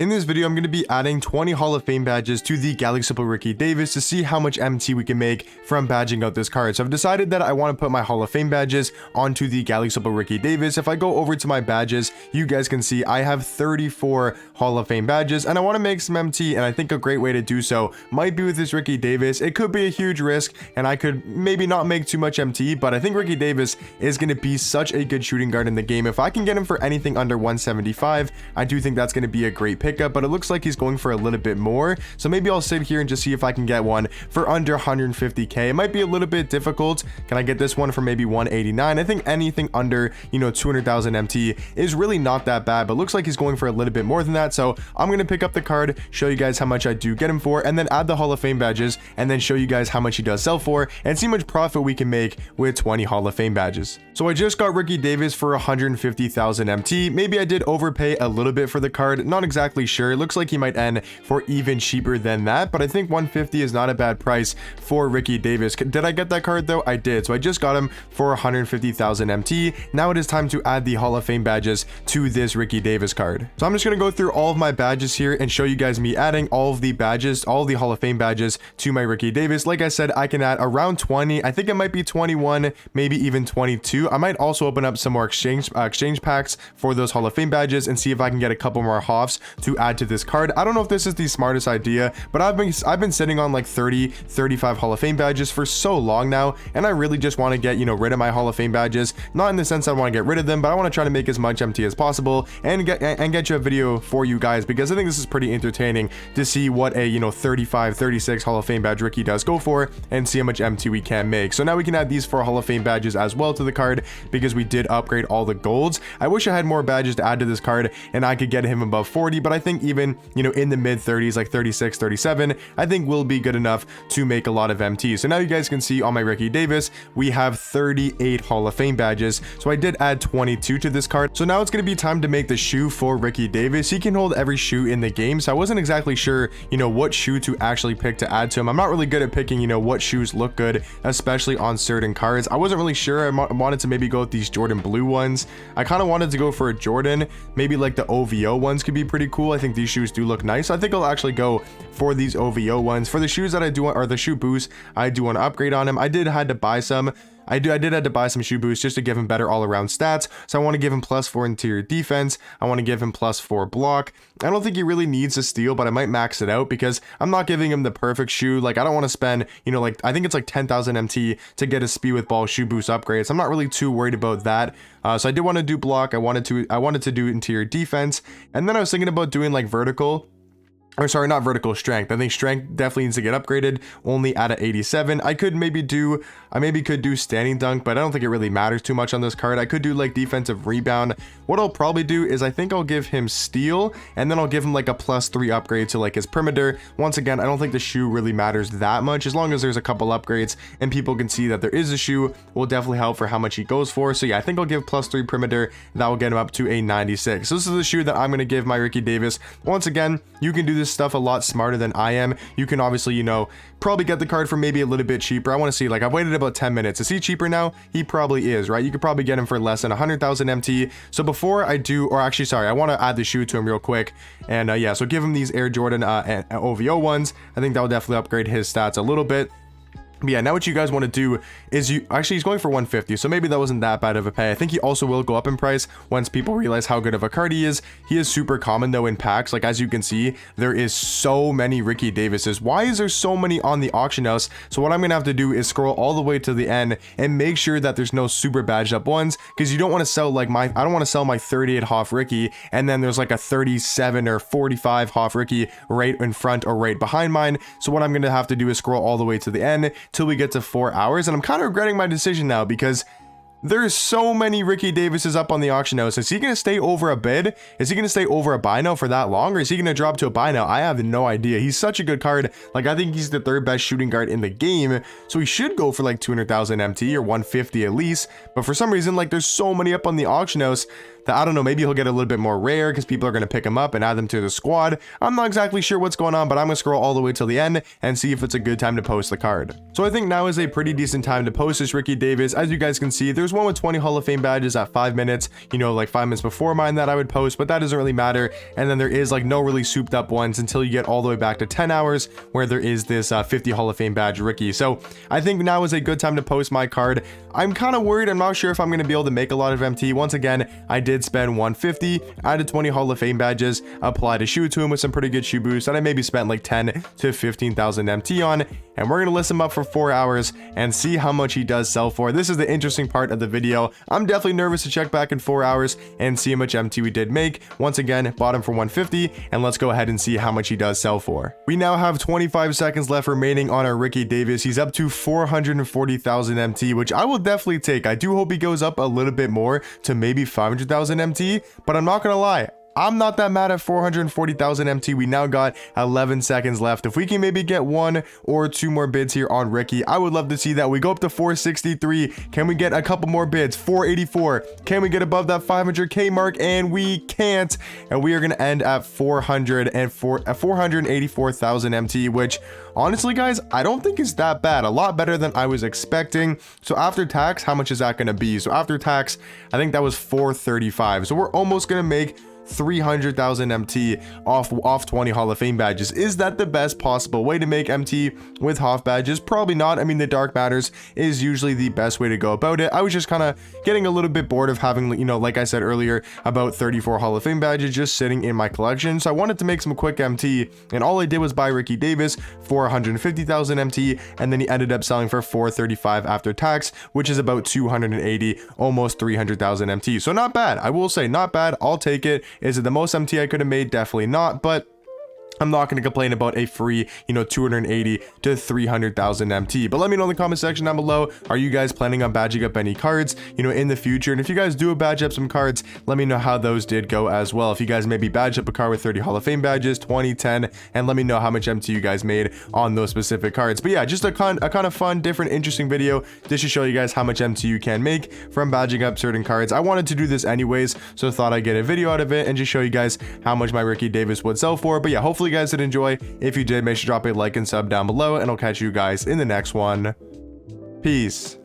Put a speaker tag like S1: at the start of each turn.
S1: In this video, I'm going to be adding 20 Hall of Fame badges to the Galaxy Simple Ricky Davis to see how much MT we can make from badging out this card. So I've decided that I want to put my Hall of Fame badges onto the Galaxy Simple Ricky Davis. If I go over to my badges, you guys can see I have 34 Hall of Fame badges and I want to make some MT, and I think a great way to do so might be with this Ricky Davis. It could be a huge risk and I could maybe not make too much MT, but I think Ricky Davis is going to be such a good shooting guard in the game. If I can get him for anything under 175, I do think that's going to be a great pickup, but it looks like he's going for a little bit more. So maybe I'll sit here and just see if I can get one for under 150k. It might be a little bit difficult. Can I get this one for maybe 189? I think anything under, 200,000 MT is really not that bad, but looks like he's going for a little bit more than that. So I'm going to pick up the card, show you guys how much I do get him for, and then add the Hall of Fame badges, and then show you guys how much he does sell for, and see how much profit we can make with 20 Hall of Fame badges. So I just got Ricky Davis for 150,000 MT. Maybe I did overpay a little bit for the card, not exactly sure. It looks like he might end for even cheaper than that, but I think 150 is not a bad price for Ricky Davis. Did I get that card though? I did. So I just got him for 150,000 MT. Now it is time to add the Hall of Fame badges to this Ricky Davis card. So I'm just going to go through all of my badges here and show you guys me adding all of the badges, all of the Hall of Fame badges to my Ricky Davis. Like I said, I can add around 20. I think it might be 21, maybe even 22. I might also open up some more exchange packs for those Hall of Fame badges and see if I can get a couple more Hoffs to add to this card. I don't know if this is the smartest idea, but I've been sitting on like 35 Hall of Fame badges for so long now, and I really just want to get rid of my Hall of Fame badges. Not in the sense I want to get rid of them, but I want to try to make as much MT as possible and get you a video for you guys, because I think this is pretty entertaining to see what a 36 Hall of Fame badge Ricky does go for and see how much MT we can make. So now we can add these 4 Hall of Fame badges as well to the card because we did upgrade all the golds. I wish I had more badges to add to this card and I could get him above 40, but I think even in the mid 30s, like 36, 37, I think will be good enough to make a lot of MT. So now you guys can see on my Ricky Davis, we have 38 Hall of Fame badges. So I did add 22 to this card. So now it's going to be time to make the shoe for Ricky Davis. He can hold every shoe in the game. So I wasn't exactly sure, what shoe to actually pick to add to him. I'm not really good at picking, what shoes look good, especially on certain cards. I wasn't really sure. I wanted to maybe go with these Jordan blue ones. I kind of wanted to go for a Jordan. Maybe like the OVO ones could be pretty cool. I think these shoes do look nice. I think I'll actually go for these OVO ones. For the shoes that I do want, or the shoe boost, I do want to upgrade on him. I did have to buy some. I did have to buy some shoe boosts just to give him better all-around stats. So I want to give him +4 interior defense. I want to give him +4 block. I don't think he really needs a steal, but I might max it out because I'm not giving him the perfect shoe. Like, I don't want to spend, I think it's like 10,000 MT to get a speed with ball shoe boost upgrade. So I'm not really too worried about that. So I did want to do block. I wanted to do interior defense. And then I was thinking about doing like vertical. Or sorry, not vertical strength. I think strength definitely needs to get upgraded, only at a 87. I maybe could do standing dunk, but I don't think it really matters too much on this card. I could do like defensive rebound. What I'll probably do is I think I'll give him steal, and then I'll give him like a +3 upgrade to like his perimeter. Once again, I don't think the shoe really matters that much. As long as there's a couple upgrades and people can see that there is a shoe, will definitely help for how much he goes for. So yeah, I think I'll give +3 perimeter. That will get him up to a 96. So this is the shoe that I'm going to give my Ricky Davis. Once again, you can do this stuff a lot smarter than I am. You can obviously, probably get the card for maybe a little bit cheaper. I want to see, like, I've waited about 10 minutes. Is he cheaper now? He probably is, right? You could probably get him for less than 100,000 MT. So before I do, or actually, sorry, I want to add the shoe to him real quick. And yeah, so give him these Air Jordan and OVO ones. I think that will definitely upgrade his stats a little bit. But yeah, now what you guys want to do is he's going for 150, so maybe that wasn't that bad of a pay. I think he also will go up in price once people realize how good of a card he is. He is super common though in packs. Like, as you can see, there is so many Ricky Davises. Why is there so many on the auction house? So what I'm gonna have to do is scroll all the way to the end and make sure that there's no super badged up ones, because you don't want to sell like I don't want to sell my 38 Hoff Ricky and then there's like a 37 or 45 Hoff Ricky right in front or right behind mine. So what I'm gonna have to do is scroll all the way to the end till we get to 4 hours, and I'm kind of regretting my decision now because there's so many Ricky Davises up on the auction house. Is he going to stay over a bid? Is he going to stay over a buy now for that long, or is he going to drop to a buy now? I have no idea. He's such a good card. Like, I think he's the 3rd best shooting guard in the game, so he should go for like 200,000 MT or 150 at least. But for some reason, like, there's so many up on the auction house that, I don't know, maybe he'll get a little bit more rare because people are going to pick him up and add them to the squad. I'm not exactly sure what's going on, but I'm going to scroll all the way till the end and see if it's a good time to post the card. So I think now is a pretty decent time to post this Ricky Davis. As you guys can see, there's one with 20 Hall of Fame badges at 5 minutes, you know, like 5 minutes before mine that I would post, but that doesn't really matter. And then there is like no really souped up ones until you get all the way back to 10 hours where there is this 50 Hall of Fame badge Ricky. So I think now is a good time to post my card. I'm kind of worried. I'm not sure if I'm going to be able to make a lot of MT. Once again, I did spend 150, added 20 Hall of Fame badges, applied a shoe to him with some pretty good shoe boosts, and I maybe spent like 10 to 15,000 MT on. And we're going to list him up for 4 hours and see how much he does sell for. This is the interesting part of the video. I'm definitely nervous to check back in 4 hours and see how much MT we did make. Once again, bought him for 150, and let's go ahead and see how much he does sell for. We now have 25 seconds left remaining on our Ricky Davis. He's up to 440,000 MT, which I will definitely take. I do hope he goes up a little bit more to maybe 500,000 MT, but I'm not going to lie, I'm not that mad at 440,000 MT. We now got 11 seconds left. If we can maybe get 1 or 2 more bids here on Ricky, I would love to see that. We go up to 463. Can we get a couple more bids? 484. Can we get above that 500k mark? And we can't. And we are going to end at 484,000 MT, which honestly, guys, I don't think is that bad. A lot better than I was expecting. So after tax, how much is that going to be? So after tax, I think that was 435. So we're almost going to make 300,000 MT off 20 Hall of Fame badges. Is that the best possible way to make MT with Hoff badges? Probably not. I mean, the Dark Matters is usually the best way to go about it. I was just kind of getting a little bit bored of having, you know, like I said earlier, about 34 Hall of Fame badges just sitting in my collection. So I wanted to make some quick MT, and all I did was buy Ricky Davis for 150,000 MT, and then he ended up selling for 435 after tax, which is about 280, almost 300,000 MT. So not bad. I will say not bad. I'll take it. Is it the most MT I could have made? Definitely not, but I'm not going to complain about a free, you know, 280 to 300,000 MT. But let me know in the comment section down below, are you guys planning on badging up any cards, you know, in the future? And if you guys do badge up some cards, let me know how those did go as well. If you guys maybe badge up a card with 30 Hall of Fame badges, 20, 10, and let me know how much MT you guys made on those specific cards. But yeah, just a kind of fun, different, interesting video just to show you guys how much MT you can make from badging up certain cards. I wanted to do this anyways, so thought I'd get a video out of it and just show you guys how much my Ricky Davis would sell for. But yeah, hopefully you guys did enjoy. If you did, make sure to drop a like and sub down below, and I'll catch you guys in the next one. Peace.